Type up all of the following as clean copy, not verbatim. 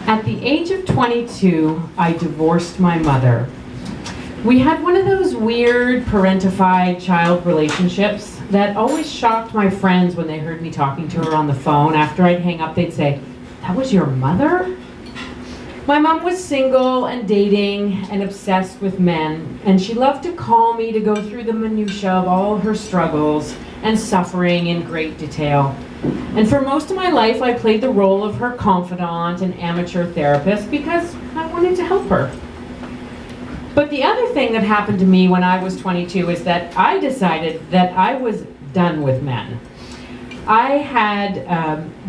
At the age of 22, I divorced my mother. We had one of those weird parentified child relationships that always shocked my friends when they heard me talking to her on the phone. After I'd hang up, they'd say, "That was your mother?" My mom was single and dating and obsessed with men, and she loved to call me to go through the minutiae of all her struggles and suffering in great detail. And for most of my life, I played the role of her confidant and amateur therapist because I wanted to help her. But the other thing that happened to me when I was 22 is that I decided that I was done with men. I had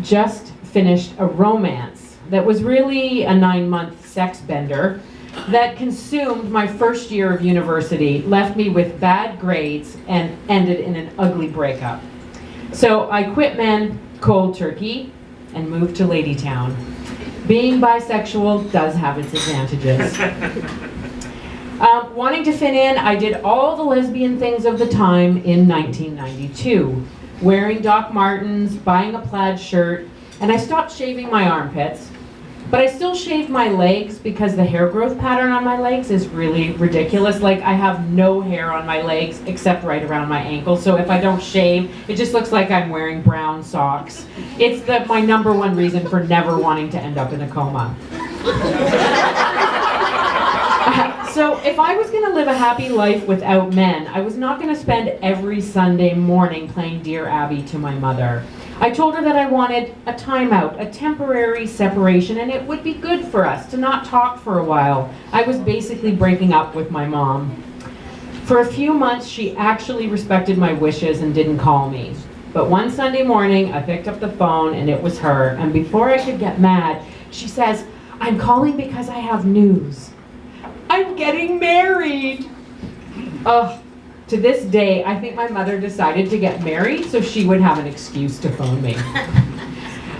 just finished a romance that was really a 9-month sex bender that consumed my first year of university, left me with bad grades, and ended in an ugly breakup. So I quit men cold turkey and moved to Ladytown. Being bisexual does have its advantages. Wanting to fit in, I did all the lesbian things of the time in 1992. Wearing Doc Martens, buying a plaid shirt, and I stopped shaving my armpits. But I still shave my legs because the hair growth pattern on my legs is really ridiculous. Like, I have no hair on my legs except right around my ankles. So if I don't shave, it just looks like I'm wearing brown socks. It's my #1 reason for never wanting to end up in a coma. So if I was going to live a happy life without men, I was not going to spend every Sunday morning playing Dear Abby to my mother. I told her that I wanted a timeout, a temporary separation, and it would be good for us to not talk for a while. I was basically breaking up with my mom. For a few months, she actually respected my wishes and didn't call me. But one Sunday morning, I picked up the phone and it was her, and before I could get mad, she says, "I'm calling because I have news. I'm getting married." Ugh. To this day, I think my mother decided to get married so she would have an excuse to phone me.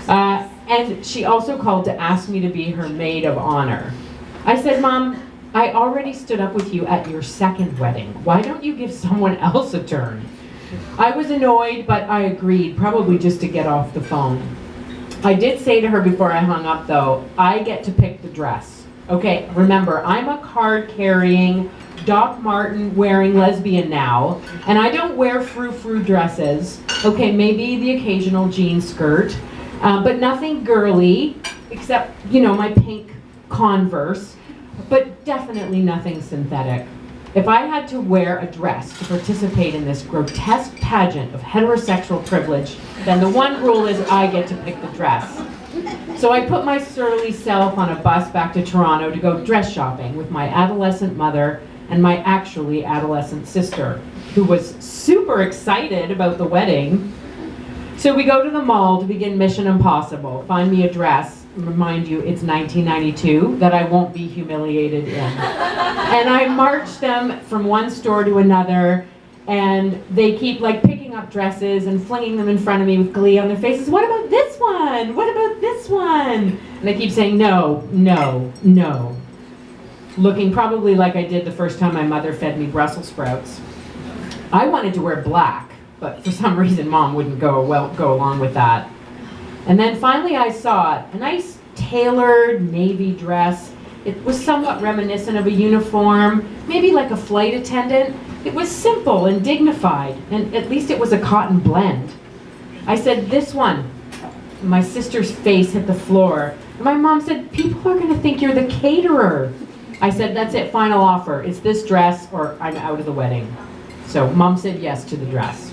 And she also called to ask me to be her maid of honor. I said, "Mom, I already stood up with you at your second wedding. Why don't you give someone else a turn?" I was annoyed, but I agreed, probably just to get off the phone. I did say to her before I hung up, though, I get to pick the dress. Okay, remember, I'm a card-carrying, Doc Marten wearing lesbian now, and I don't wear frou-frou dresses. Okay, maybe the occasional jean skirt, but nothing girly, except, you know, my pink Converse, but definitely nothing synthetic. If I had to wear a dress to participate in this grotesque pageant of heterosexual privilege, then the one rule is I get to pick the dress. So I put my surly self on a bus back to Toronto to go dress shopping with my adolescent mother and my actually adolescent sister, who was super excited about the wedding. So we go to the mall to begin Mission Impossible. Find me a dress, remind you it's 1992, that I won't be humiliated in. And I march them from one store to another, and they keep like picking up dresses and flinging them in front of me with glee on their faces. "What about this one? What about this one?" And I keep saying, "No, no, no." Looking probably like I did the first time my mother fed me Brussels sprouts. I wanted to wear black, but for some reason Mom wouldn't go along with that. And then finally I saw it, a nice tailored navy dress. It was somewhat reminiscent of a uniform, maybe like a flight attendant. It was simple and dignified, and at least it was a cotton blend. I said, "This one." My sister's face hit the floor. And my mom said, "People are going to think you're the caterer." I said, "That's it, final offer. It's this dress or I'm out of the wedding." So Mom said yes to the dress.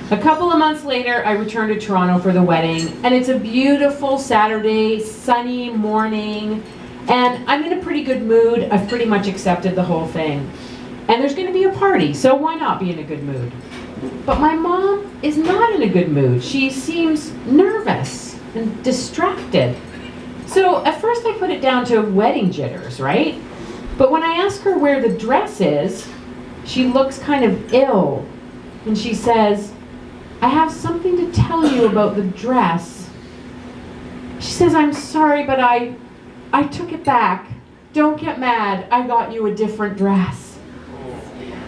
A couple of months later, I returned to Toronto for the wedding, and it's a beautiful Saturday, sunny morning, and I'm in a pretty good mood. I've pretty much accepted the whole thing. And there's going to be a party, so why not be in a good mood? But my mom is not in a good mood. She seems nervous and distracted. So at first I put it down to wedding jitters, right? But when I ask her where the dress is, she looks kind of ill. And she says, "I have something to tell you about the dress." She says, "I'm sorry, but I took it back. Don't get mad. I got you a different dress."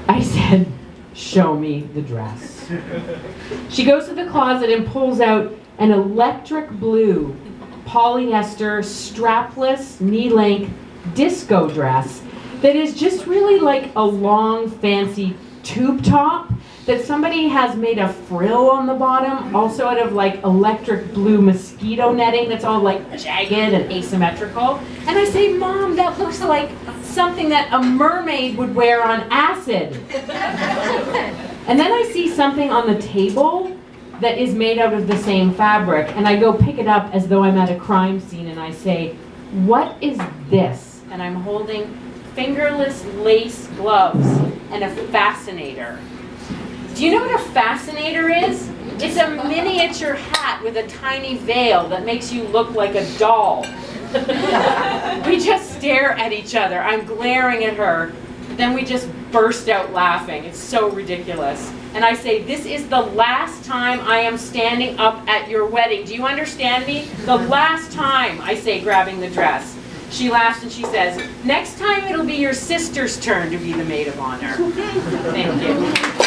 I said, show me the dress. She goes to the closet and pulls out an electric blue polyester strapless knee-length disco dress that is just really like a long fancy tube top that somebody has made a frill on the bottom, also out of like electric blue mosquito netting that's all like jagged and asymmetrical. And I say, Mom, that looks like something that a mermaid would wear on acid. And then I see something on the table that is made out of the same fabric, and I go pick it up as though I'm at a crime scene, and I say, what is this? And I'm holding fingerless lace gloves and a fascinator. Do you know what a fascinator is? It's a miniature hat with a tiny veil that makes you look like a doll. We just stare at each other. I'm glaring at her. Then we just burst out laughing. It's so ridiculous. And I say, this is the last time I am standing up at your wedding. Do you understand me? The last time, I say, grabbing the dress. She laughs and she says, next time it'll be your sister's turn to be the maid of honor. Thank you.